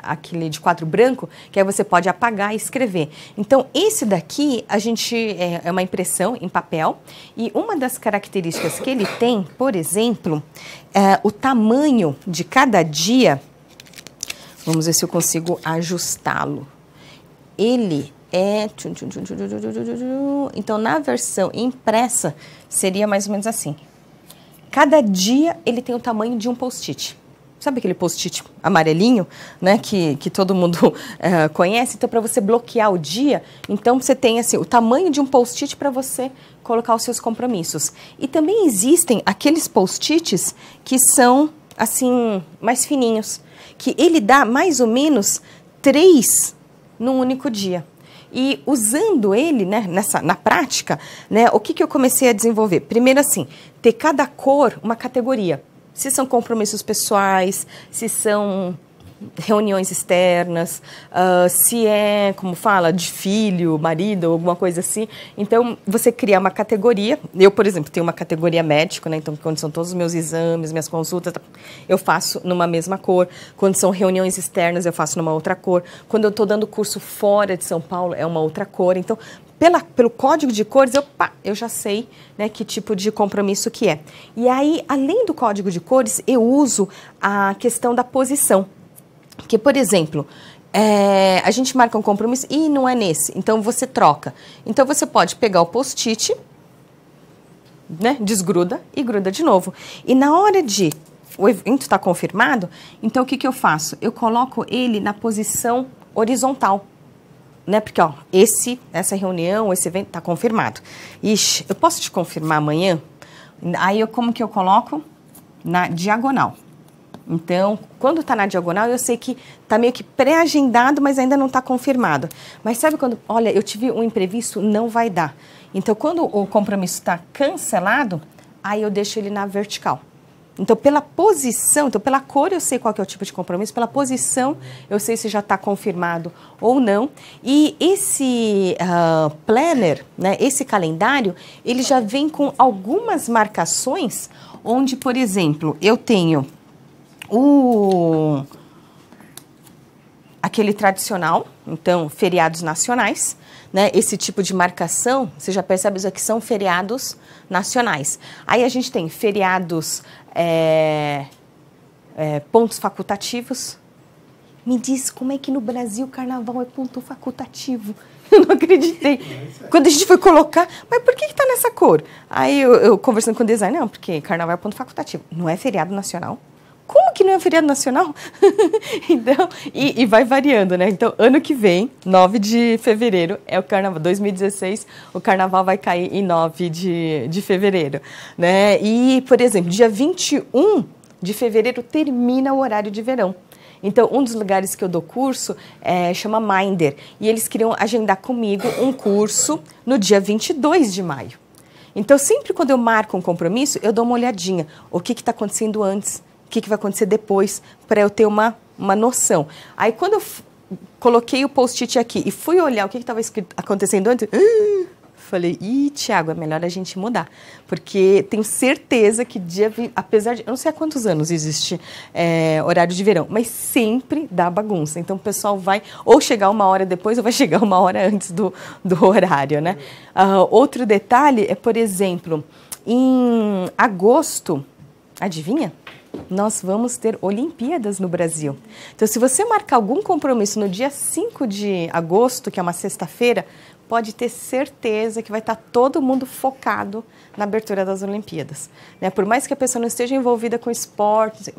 Speaker 2: aquele de quadro branco, que aí você pode apagar e escrever. Então, esse daqui, a gente, é uma impressão em papel, e uma das características que ele tem, por exemplo, o tamanho de cada dia, vamos ver se eu consigo ajustá-lo. Ele então, na versão impressa, seria mais ou menos assim. Cada dia ele tem o tamanho de um post-it. Sabe aquele post-it amarelinho, né, que todo mundo conhece? Então, para você bloquear o dia, então você tem assim, o tamanho de um post-it para você colocar os seus compromissos. E também existem aqueles post-its que são assim, mais fininhos, que ele dá mais ou menos 3 num único dia. E usando ele, né, na prática, né, o que eu comecei a desenvolver? Primeiro assim, ter cada cor uma categoria. Se são compromissos pessoais, se são reuniões externas, se é, como fala, de filho, marido, ou alguma coisa assim. Então, você cria uma categoria. Eu, por exemplo, tenho uma categoria médico, né? Então, quando são todos os meus exames, minhas consultas, eu faço numa mesma cor. Quando são reuniões externas, eu faço numa outra cor. Quando eu estou dando curso fora de São Paulo, é uma outra cor. Então, pelo código de cores, eu já sei, né, que tipo de compromisso que é. E aí, além do código de cores, eu uso a questão da posição. Que, por exemplo, a gente marca um compromisso e não é nesse, então você troca. Então, você pode pegar o post-it, né, desgruda e gruda de novo. E na hora de o evento estar confirmado, então o que eu faço? Eu coloco ele na posição horizontal. Né? Porque, ó, essa reunião, esse evento está confirmado. Ixi, eu posso te confirmar amanhã? Aí, como que eu coloco? Na diagonal. Então, quando está na diagonal, eu sei que está meio que pré-agendado, mas ainda não está confirmado. Mas sabe quando, olha, eu tive um imprevisto, não vai dar. Então, quando o compromisso está cancelado, aí eu deixo ele na vertical. Então, pela posição, então pela cor eu sei qual que é o tipo de compromisso, pela posição eu sei se já está confirmado ou não. E esse planner, né, esse calendário, ele já vem com algumas marcações, onde, por exemplo, eu tenho aquele tradicional, então, feriados nacionais, né? Esse tipo de marcação, você já percebe isso aqui, são feriados nacionais. Aí a gente tem feriados, pontos facultativos. Me diz como é que no Brasil o carnaval é ponto facultativo? Eu não acreditei. Quando a gente foi colocar, mas por que está nessa cor? Aí eu conversando com o designer, não, porque carnaval é ponto facultativo. Não é feriado nacional? Como que não é feriado nacional? Então, e vai variando, né? Então, ano que vem, 9 de fevereiro, é o carnaval. 2016, o carnaval vai cair em 9 de fevereiro, né? E, por exemplo, dia 21 de fevereiro termina o horário de verão. Então, um dos lugares que eu dou curso chama Minder. E eles queriam agendar comigo um curso no dia 22 de maio. Então, sempre quando eu marco um compromisso, eu dou uma olhadinha. O que está acontecendo antes? O que vai acontecer depois, para eu ter uma noção. Aí, quando eu coloquei o post-it aqui e fui olhar o que estava acontecendo antes, Falei, Tiago, é melhor a gente mudar, porque tenho certeza que apesar de, eu não sei há quantos anos existe horário de verão, mas sempre dá bagunça, então o pessoal vai ou chegar uma hora depois ou vai chegar uma hora antes do horário, né? Outro detalhe é, por exemplo, em agosto, adivinha? Nós vamos ter Olimpíadas no Brasil. Então, se você marcar algum compromisso no dia 5 de agosto, que é uma sexta-feira, pode ter certeza que vai estar todo mundo focado na abertura das Olimpíadas. Né? Por mais que a pessoa não esteja envolvida com esportes,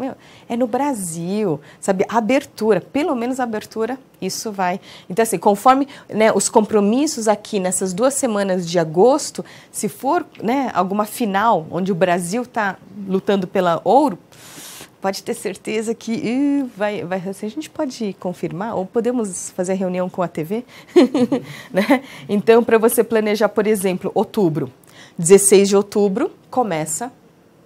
Speaker 2: é no Brasil, sabe? A abertura, pelo menos a abertura, isso vai. Então, assim, conforme, né, os compromissos aqui nessas 2 semanas de agosto, se for, né, alguma final onde o Brasil está lutando pela ouro, pode ter certeza que vai assim, a gente pode confirmar ou podemos fazer reunião com a TV? Né? Então, para você planejar, por exemplo, outubro, 16 de outubro, começa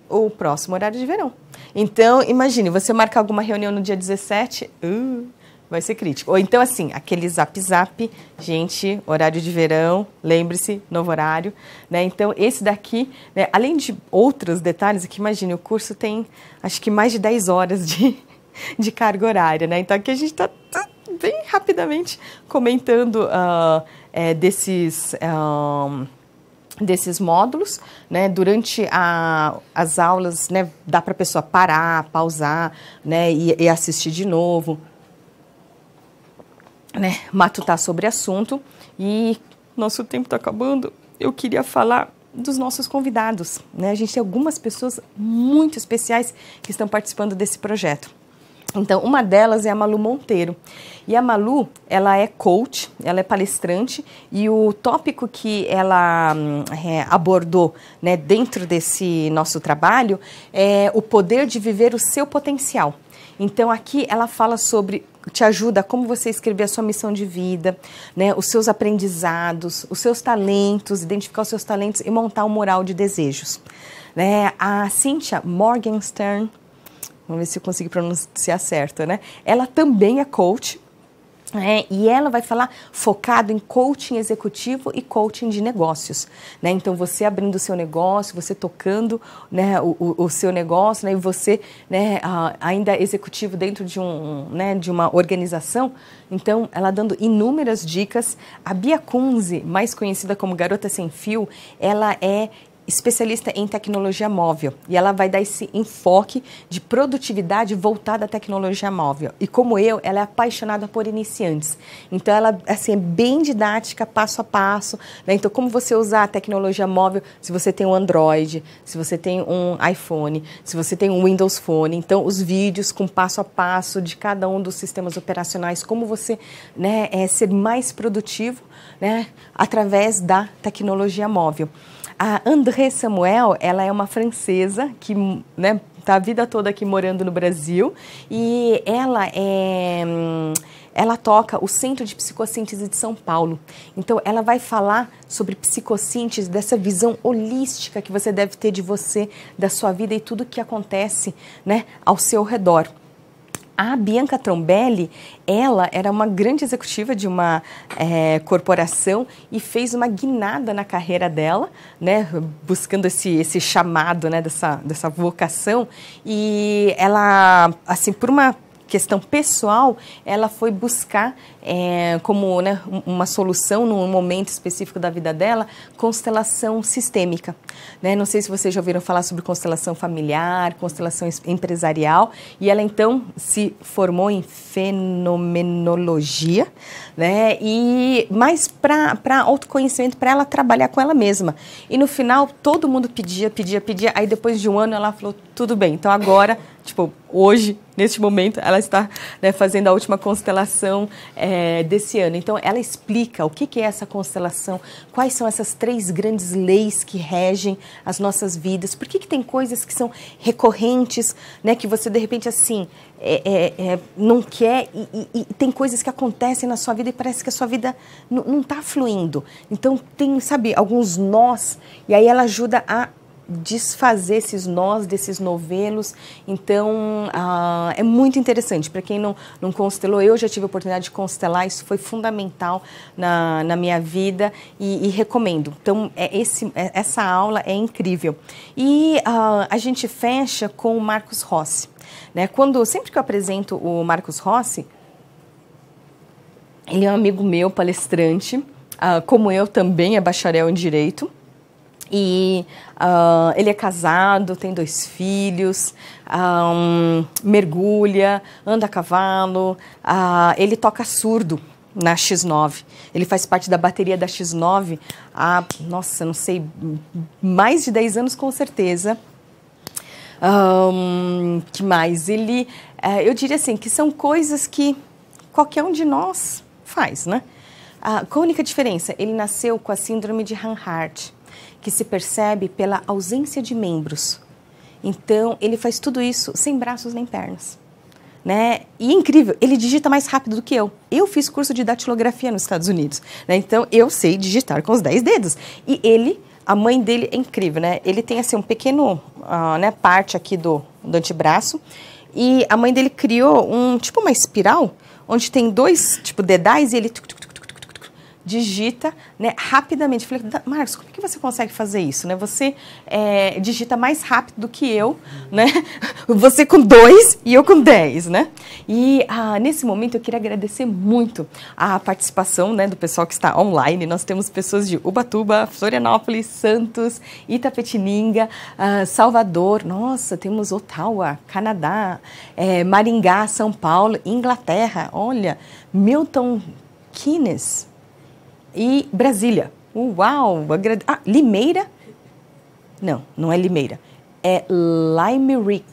Speaker 2: o próximo horário de verão. Então, imagine, você marcar alguma reunião no dia 17, vai ser crítico. Ou então, assim, aquele zap, gente, horário de verão, lembre-se, novo horário, né? Então, esse daqui, né, além de outros detalhes, aqui, imagine, o curso tem, acho que mais de 10 horas de carga horária, né? Então, aqui a gente está bem rapidamente comentando desses módulos, né? Durante as aulas, né, dá para a pessoa parar, pausar, né, e assistir de novo, né, matutar sobre assunto. E nosso tempo está acabando. Eu queria falar dos nossos convidados, né? A gente tem algumas pessoas muito especiais que estão participando desse projeto. Então, uma delas é a Malu Monteiro. E a Malu, ela é coach, ela é palestrante, e o tópico que ela abordou, né, dentro desse nosso trabalho é o poder de viver o seu potencial. Então, aqui ela fala sobre, te ajuda como você escrever a sua missão de vida, né, os seus aprendizados, os seus talentos, identificar os seus talentos e montar um mural de desejos. Né? A Cynthia Morgenstern, vamos ver se eu consigo pronunciar certo, né? Ela também é coach, e ela vai falar focado em coaching executivo e coaching de negócios, né? Então, você abrindo o seu negócio, você tocando, né, o seu negócio, né, e você, né, ainda executivo dentro de de uma organização. Então, ela dando inúmeras dicas. A Bia Kunze, mais conhecida como Garota Sem Fio, ela é especialista em tecnologia móvel, e ela vai dar esse enfoque de produtividade voltada à tecnologia móvel. E como ela é apaixonada por iniciantes. Então, ela assim, é bem didática, passo a passo, né? Então, como você usar a tecnologia móvel, se você tem um Android, se você tem um iPhone, se você tem um Windows Phone. Então, os vídeos com passo a passo de cada um dos sistemas operacionais, como você, né, ser mais produtivo, né, através da tecnologia móvel. A André Samuel, ela é uma francesa que, né, está a vida toda aqui morando no Brasil, e ela toca o Centro de Psicossíntese de São Paulo. Então, ela vai falar sobre psicossíntese, dessa visão holística que você deve ter de você, da sua vida e tudo que acontece, né, ao seu redor. A Bianca Trombelli, ela era uma grande executiva de uma corporação e fez uma guinada na carreira dela, né, buscando esse chamado, né, dessa vocação. E ela, assim, por uma questão pessoal, ela foi buscar como, né, uma solução num momento específico da vida dela, constelação sistêmica. Né? Não sei se vocês já ouviram falar sobre constelação familiar, constelação empresarial, e ela então se formou em fenomenologia, né? Mas para autoconhecimento, para ela trabalhar com ela mesma. E no final, todo mundo pedia, aí depois de um ano ela falou, tudo bem, então agora, tipo, hoje, neste momento, ela está, né, fazendo a última constelação desse ano. Então, ela explica o que é essa constelação, quais são essas 3 grandes leis que regem as nossas vidas, por que tem coisas que são recorrentes, né, que você, de repente, assim, não quer, e tem coisas que acontecem na sua vida e parece que a sua vida não está fluindo. Então, tem, sabe, alguns nós, e aí ela ajuda a desfazer esses nós, desses novelos. Então, é muito interessante. Para quem não constelou, eu já tive a oportunidade de constelar, isso foi fundamental na minha vida e recomendo. Então, essa aula é incrível. E a gente fecha com o Marcos Rossi. Né? Sempre que eu apresento o Marcos Rossi, ele é um amigo meu, palestrante, como eu também, é bacharel em Direito. E ele é casado, tem 2 filhos, mergulha, anda a cavalo, ele toca surdo na X9. Ele faz parte da bateria da X9 há, nossa, não sei, mais de 10 anos com certeza. Que mais? Eu diria assim, que são coisas que qualquer um de nós faz, né? Qual a única diferença? Ele nasceu com a síndrome de Hanhart, que se percebe pela ausência de membros. Então, ele faz tudo isso sem braços nem pernas. Né? E é incrível, ele digita mais rápido do que eu. Eu fiz curso de datilografia nos Estados Unidos. Né? Então, eu sei digitar com os 10 dedos. E a mãe dele é incrível, né? Ele tem assim, um pequeno parte aqui do antebraço. E a mãe dele criou tipo uma espiral, onde tem 2 dedais e ele digita, né, rapidamente. Eu falei, Marcos, como é que você consegue fazer isso? Né? Você digita mais rápido do que eu, né? Você com 2 e eu com 10, né? E nesse momento eu queria agradecer muito a participação, né, do pessoal que está online. Nós temos pessoas de Ubatuba, Florianópolis, Santos, Itapetininga, Salvador, nossa, temos Ottawa, Canadá, Maringá, São Paulo, Inglaterra, olha, Milton Keynes e Brasília. Uau! Limeira? Não é Limeira. É Limerick.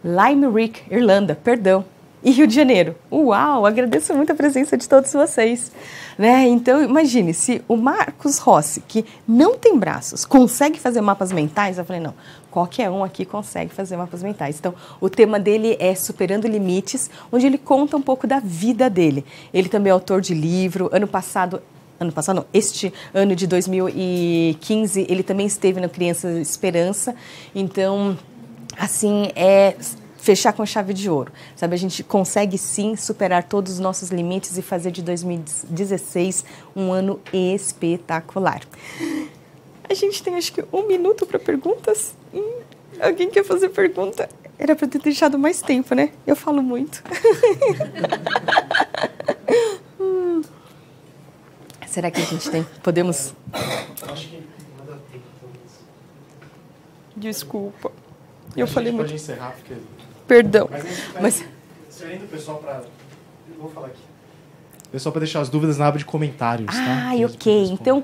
Speaker 2: Limerick, Irlanda, perdão. E Rio de Janeiro. Uau! Agradeço muito a presença de todos vocês. Né? Então, imagine, se o Marcos Rossi, que não tem braços, consegue fazer mapas mentais, eu falei, não, qualquer um aqui consegue fazer mapas mentais. Então, o tema dele é Superando Limites, onde ele conta um pouco da vida dele. Ele também é autor de livro. Este ano de 2015, ele também esteve no Criança Esperança. Então, assim, fechar com chave de ouro, sabe? A gente consegue sim superar todos os nossos limites e fazer de 2016 um ano espetacular. A gente tem acho que 1 minuto para perguntas. Alguém quer fazer pergunta? Era para ter deixado mais tempo, né? Eu falo muito. Será que a gente tem? Podemos?
Speaker 1: Acho que não dá tempo.
Speaker 2: Desculpa. Eu falei muito.
Speaker 1: Pode encerrar, porque...
Speaker 2: Perdão.
Speaker 1: Mas saindo o pessoal para... Eu vou falar aqui. Pessoal, para deixar as dúvidas na aba de comentários, tá?
Speaker 2: Ok. Então,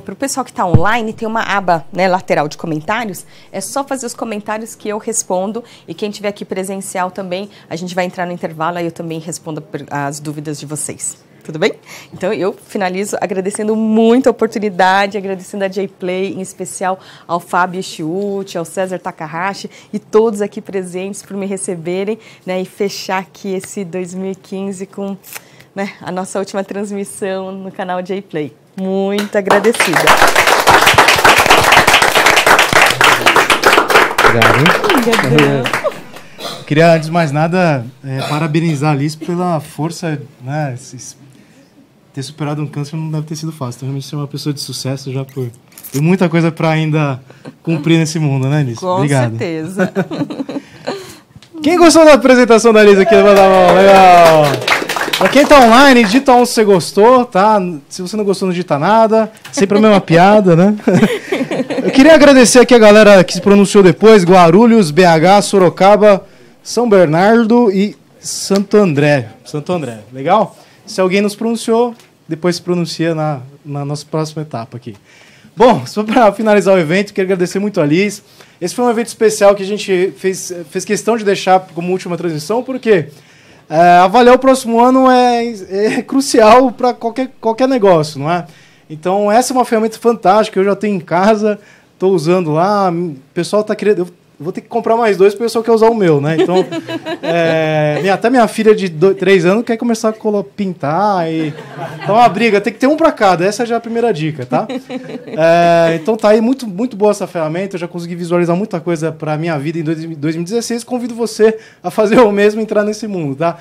Speaker 2: para o pessoal que está online, tem uma aba, né, lateral de comentários. É só fazer os comentários que eu respondo. E quem estiver aqui presencial também, a gente vai entrar no intervalo, aí eu também respondo as dúvidas de vocês. Tudo bem? Então, eu finalizo agradecendo muito a oportunidade, agradecendo a J-Play, em especial ao Fábio Chiuchi, ao César Takahashi e todos aqui presentes por me receberem, né, e fechar aqui esse 2015 com, né, a nossa última transmissão no canal J-Play. Muito agradecida.
Speaker 1: Obrigado. Queria, antes de mais nada, parabenizar a Alice pela força, né, ter superado um câncer não deve ter sido fácil. Então, realmente, ser uma pessoa de sucesso já tem muita coisa para ainda cumprir nesse mundo, né, Alice? Obrigado.
Speaker 2: Com certeza.
Speaker 1: Quem gostou da apresentação da Alice aqui? Levanta a mão. Legal. Para quem tá online, digita um se você gostou, tá? Se você não gostou, não digita nada. Sempre a mesma piada, né? Eu queria agradecer aqui a galera que se pronunciou depois: Guarulhos, BH, Sorocaba, São Bernardo e Santo André. Santo André, legal? Se alguém nos pronunciou, depois se pronuncia na nossa próxima etapa aqui. Bom, só para finalizar o evento, quero agradecer muito a Liz. Esse foi um evento especial que a gente fez questão de deixar como última transmissão, porque avaliar o próximo ano é crucial para qualquer negócio, não é? Então, essa é uma ferramenta fantástica, eu já tenho em casa, estou usando lá, o pessoal está querendo... vou ter que comprar mais 2 porque o pessoal quer usar o meu, né? Então, até minha filha de 3 anos quer começar a pintar. Então, uma briga, tem que ter um para cada. Essa já é a primeira dica, tá? Então, tá aí muito, muito boa essa ferramenta. Eu já consegui visualizar muita coisa para a minha vida em 2016. Convido você a fazer o mesmo e entrar nesse mundo, tá?